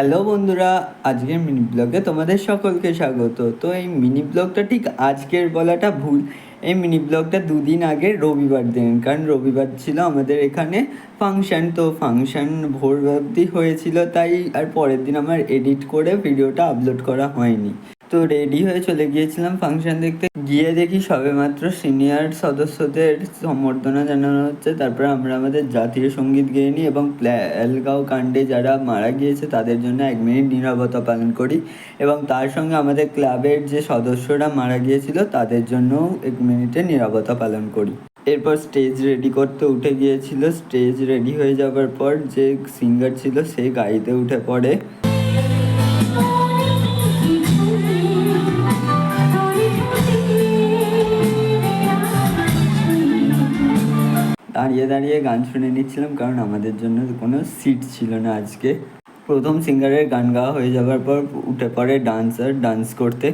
Hello বন্ধুরা, আজকের mini ব্লগে তোমাদের সকলকে স্বাগত। তো এই মিনি ব্লগটা ঠিক আজকের বলাটা ভুল। এই মিনি ব্লগটা দুদিন আগে রবিবার দিন, কারণ রবিবার ছিল আমাদের এখানে ফাংশান। তো ফাংশান ভোর অবধি হয়েছিল, তাই আর পরের দিন আমার এডিট করে ভিডিওটা আপলোড করা হয়নি। তো রেডি হয়ে চলে গিয়েছিলাম ফাংশান দেখতে। গিয়ে দেখি সবেমাত্র সিনিয়র সদস্যদের সম্বর্ধনা জানানো হচ্ছে। তারপর আমরা আমাদের জাতীয় সঙ্গীত গেয়ে নিই এবং পহেলগাঁও কাণ্ডে যারা মারা গিয়েছে তাদের জন্য 1 মিনিট নীরবতা পালন করি, এবং তার সঙ্গে আমাদের ক্লাবের যে সদস্যরা মারা গিয়েছিল তাদের জন্যও 1 মিনিটের নীরবতা পালন করি। এরপর স্টেজ রেডি করতে উঠে গিয়েছিল। স্টেজ রেডি হয়ে যাবার পর যে সিঙ্গার ছিল সে গাড়িতে উঠে পড়ে। দাঁড়িয়ে দাঁড়িয়ে গান শুনে নিচ্ছিলাম, কারণ আমাদের জন্য কোনো সিট ছিল না আজকে। প্রথম সিঙ্গারের গান গাওয়া হয়ে যাবার পর উঠে পড়ে ডান্সার ডান্স করতে।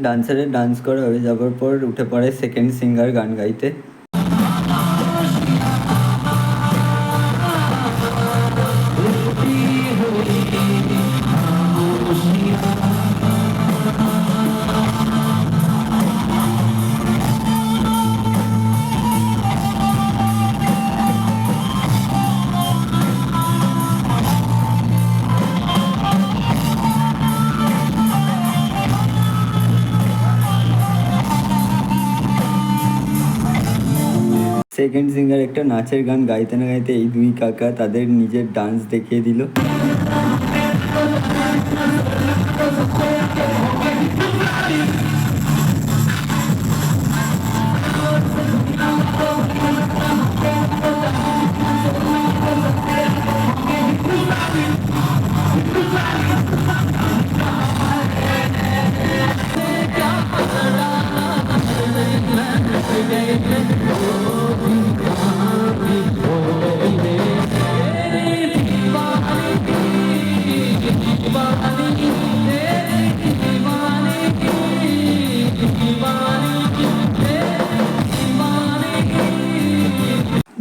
ডান্সারের ডান্স করা হয়ে যাবার পর উঠে পড়ে সেকেন্ড সিঙ্গার গান গাইতে। সেকেন্ড সিঙ্গার একটা নাচের গান গাইতে না গাইতে এই দুই কাকা তাদের নিজের ডান্স দেখিয়ে দিল।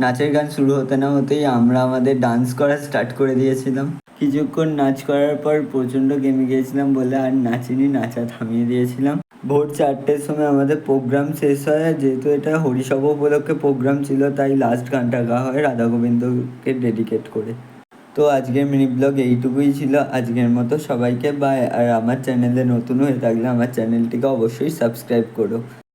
নাচের গান শুরু হতে না হতেই আমরা আমাদের ডান্স করা স্টার্ট করে দিয়েছিলাম। কিছুক্ষণ নাচ করার পর প্রচণ্ড ঘেমে গিয়েছিলাম বলে আর নাচিনি, নাচা থামিয়ে দিয়েছিলাম। ভোর 4টের সময় আমাদের প্রোগ্রাম শেষ হয়। যেহেতু এটা হরিসভা উপলক্ষে প্রোগ্রাম ছিল, তাই লাস্ট গানটা গাওয়া হয় রাধা গোবিন্দকে ডেডিকেট করে। তো আজকের মিনি ব্লগ এইটুকুই ছিল। আজকের মতো সবাইকে বাই। আর আমার চ্যানেলে নতুন হয়ে থাকলে আমার চ্যানেলটিকে অবশ্যই সাবস্ক্রাইব করো।